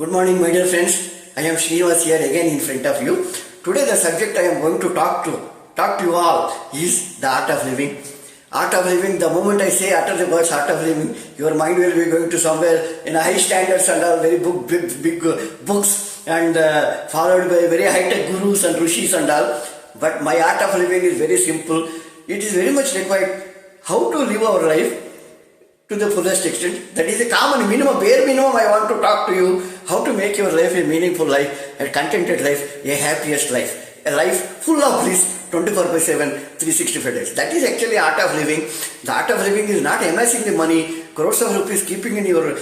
Good morning, my dear friends. I am Srinivas here again in front of you. Today, the subject I am going to talk to you all is the art of living. Art of living. The moment I say utter the words art of living, your mind will be going to somewhere in a high standards and all very big books and followed by very high tech gurus and rishis and all. But my art of living is very simple. It is very much required how to live our life to the fullest extent. That is a common minimum, bare minimum I want to talk to you. How to make your life a meaningful life, a contented life, a happiest life. A life full of bliss, 24/7, 365 days. That is actually art of living. The art of living is not amassing the money, crores of rupees keeping in your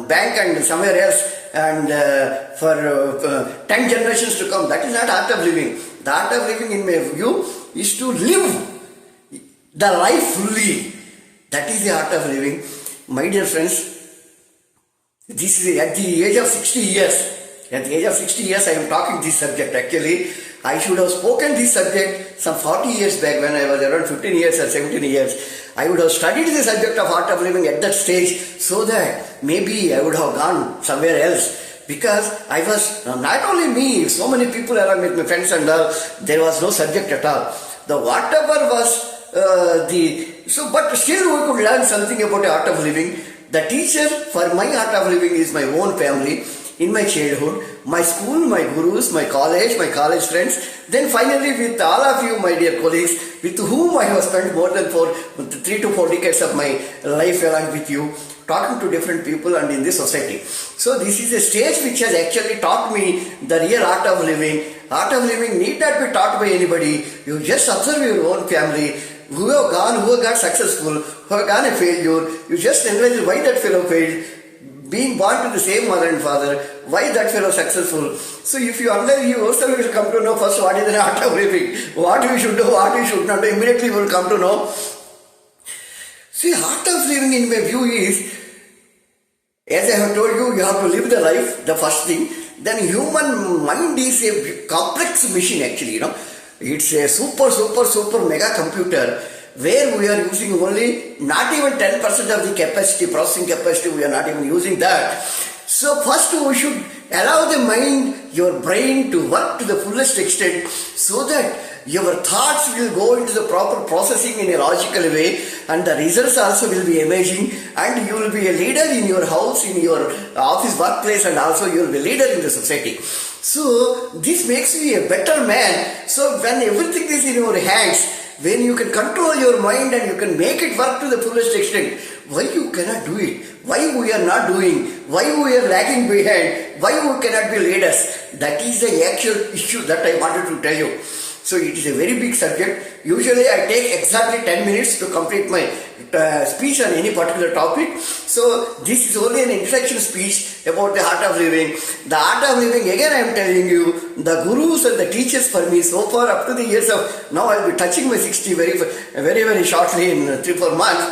bank and somewhere else and for 10 generations to come. That is not art of living. The art of living in my view is to live the life fully. That is the art of living. My dear friends, this is at the age of 60 years. At the age of 60 years, I am talking this subject. Actually, I should have spoken this subject some 40 years back when I was around 15 years or 17 years. I would have studied the subject of art of living at that stage so that maybe I would have gone somewhere else. Because I was, not only me, so many people around with my friends and all, there was no subject at all. The whatever was but still we could learn something about the art of living. The teacher for my art of living is my own family in my childhood, my school, my gurus, my college friends, then finally with all of you, my dear colleagues, with whom I have spent more than 3 to 4 decades of my life along with you, talking to different people and in this society. So this is a stage which has actually taught me the real art of living. Art of living need not be taught by anybody. You just observe your own family, who have got successful, who have gone a failure. You just analyze why that fellow failed, being born to the same mother and father, why that fellow successful. So if you analyze, you also will come to know first what is the art of living, what we should do, what we should not do. Immediately you will come to know. See, art of living in my view is, as I have told you, you have to live the life, the first thing. Then human mind is a complex machine actually, It's a super mega computer where we are using only not even 10% of the capacity, processing capacity, we are not even using that. So first we should allow the mind, your brain to work to the fullest extent so that your thoughts will go into the proper processing in a logical way and the results also will be amazing and you will be a leader in your house, in your office, workplace and also you will be a leader in the society. So this makes you a better man. So when everything is in your hands, when you can control your mind and you can make it work to the fullest extent, why you cannot do it? Why we are not doing? Why we are lagging behind? Why we cannot be leaders? That is the actual issue that I wanted to tell you. So it is a very big subject. Usually I take exactly 10 minutes to complete my speech on any particular topic. So this is only an introduction speech about the art of living. The art of living, again I am telling you, the gurus and the teachers for me so far up to the years of, now I will be touching my 60 very shortly in 3-4 months.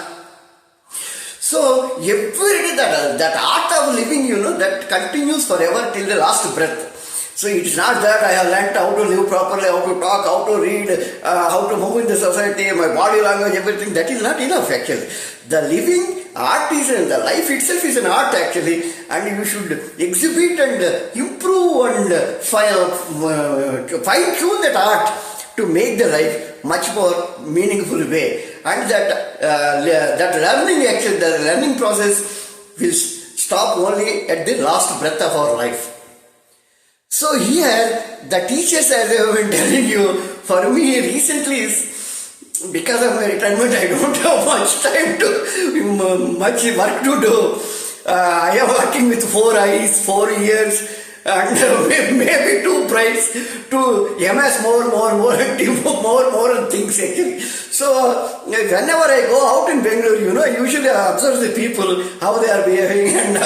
So every day that art of living, that continues forever till the last breath. So it is not that I have learnt how to live properly, how to talk, how to read, how to move in the society, my body language, everything. That is not enough actually. The living art is, the life itself is an art actually, and you should exhibit and improve and fine-tune that art to make the life much more meaningful way. And that learning actually, the learning process will stop only at the last breath of our life. So here, the teachers, as I have been telling you, for me recently is, because of my retirement, I don't have much time much work to do. I am working with 4 eyes, 4 ears, and maybe 2 brains to amass more things actually. So whenever I go out in Bangalore, I usually observe the people, how they are behaving and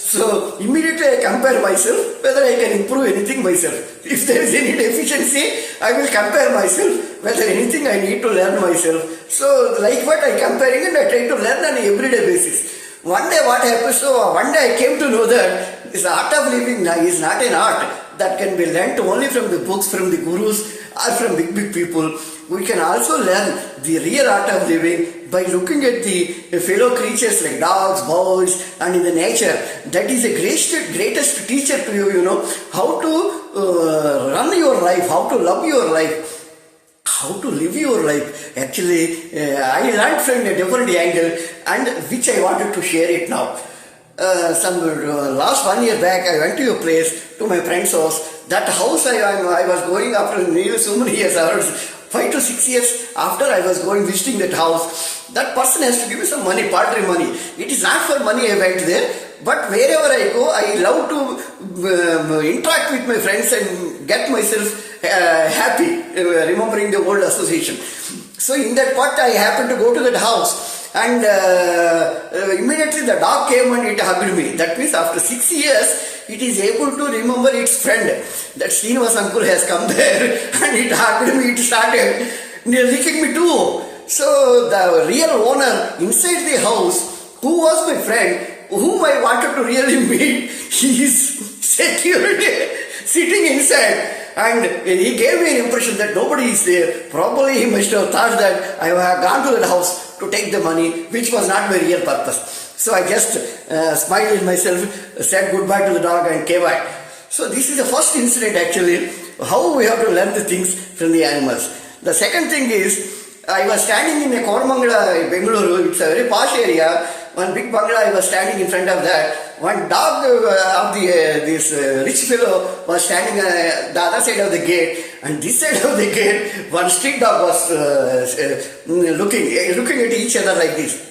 so immediately I compare myself, whether I can improve anything myself. If there is any deficiency, I will compare myself, whether anything I need to learn myself. So like what I comparing and I try to learn on an everyday basis. One day what happens, so one day I came to know that this art of living is not an art. that can be learnt only from the books, from the gurus, or from big people. We can also learn the real art of living by looking at the fellow creatures like dogs, birds, and in the nature. That is the greatest teacher to you, how to run your life, how to love your life, how to live your life. Actually, I learned from a different angle, and which I wanted to share it now. Last 1 year back, I went to a place, to my friend's house. That house I was going after nearly so many years, 5 to 6 years after I was visiting that house. That person has to give me some money, partly money. It is not for money I went there, but wherever I go, I love to interact with my friends and get myself happy, remembering the old association. So in that part, I happened to go to that house, and immediately the dog came and it hugged me. That means after 6 years, it is able to remember its friend. That Srinivas uncle has come there and it hugged me, it started licking me too. So the real owner inside the house, who was my friend, whom I wanted to really meet, he is secured sitting inside. And he gave me an impression that nobody is there. Probably he must have thought that I have gone to that house to take the money, which was not my real purpose. So I just smiled at myself, said goodbye to the dog and came back. So this is the first incident actually, how we have to learn the things from the animals. The second thing is, I was standing in a Koramangala, Bengaluru. It's a very posh area. One big bungalow, I was standing in front of that. One dog of this rich fellow was standing the other side of the gate, and this side of the gate, one street dog was looking at each other like this.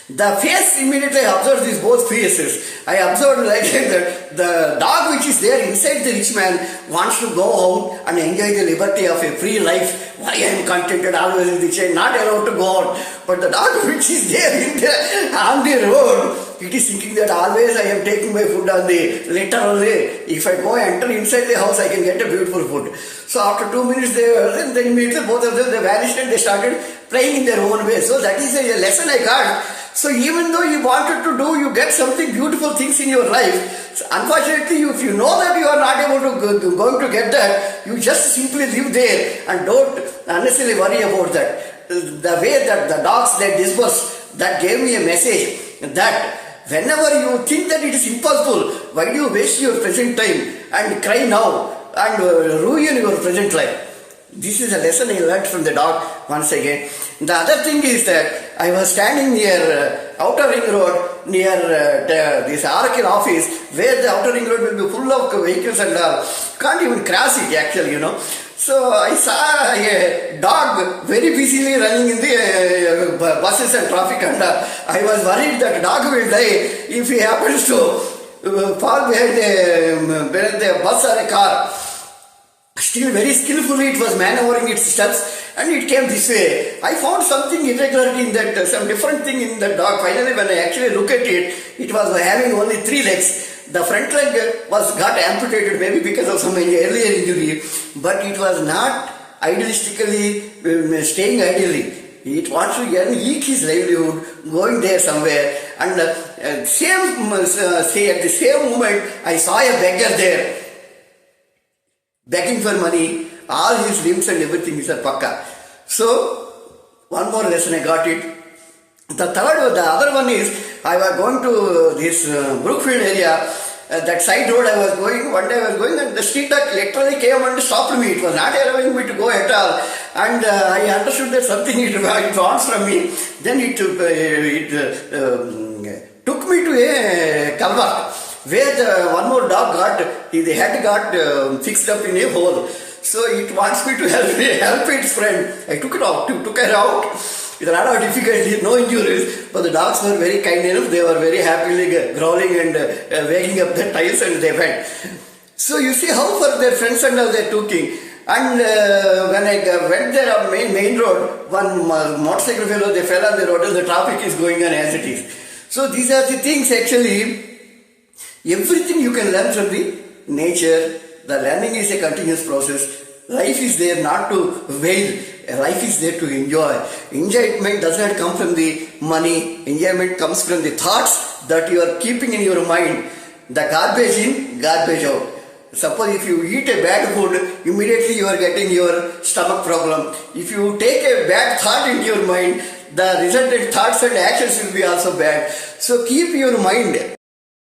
The face immediately I observed these both faces. I observed like that the dog which is there inside the rich man wants to go out and enjoy the liberty of a free life. Why I am contented always in the chain, not allowed to go out. But the dog which is there on the road, it is thinking that always I am taking my food on the litter only. If I go enter inside the house, I can get a beautiful food. So after 2 minutes, then immediately both of them they vanished and they started playing in their own way. So that is a lesson I got. So even though you wanted to do, you get something beautiful things in your life. So unfortunately, if you know that you are not able to going to get that, you just simply live there and don't unnecessarily worry about that. The way that the dogs they disperse, that gave me a message that whenever you think that it is impossible, why do you waste your present time and cry now and ruin your present life? This is a lesson I learned from the dog once again. The other thing is that I was standing near Outer Ring Road, near this Oracle office, where the Outer Ring Road will be full of vehicles and can't even cross it actually, So I saw a dog very busily running in the buses and traffic, and I was worried that dog will die if he happens to fall behind the bus or a car. Still very skillfully it was maneuvering its steps and it came this way. I found something irregularity in that, some different thing in the dog. Finally when I actually look at it, it was having only 3 legs. The front leg got amputated maybe because of some earlier injury, but it was not idealistically staying ideally. It wants to eke his livelihood, going there somewhere. And at the same moment, I saw a beggar there, begging for money. All his limbs and everything is a pakka. So, one more lesson I got it. The other one is, I was going to this Brookfield area. That side road I was going, one day I was going and the street dog literally came and stopped me. It was not allowing me to go at all. And I understood that something it wants from me. Then it took me to a culvert where one more dog the head got fixed up in a hole. So it wants me to help its friend. I took it out, took her out. With a lot of difficulty, no injuries, but the dogs were very kind enough. They were very happily growling and wagging up the tiles, and they went. So you see how far their friends and all they're talking. And when I went there on main road, one motorcycle fellow, they fell on the road and the traffic is going on as it is. So these are the things actually, everything you can learn from the nature. The learning is a continuous process. Life is there not to wail. Life is there to enjoy. Enjoyment does not come from the money. Enjoyment comes from the thoughts that you are keeping in your mind. The garbage in, garbage out. Suppose if you eat a bad food, immediately you are getting your stomach problem. If you take a bad thought into your mind, the resultant thoughts and actions will be also bad. So keep your mind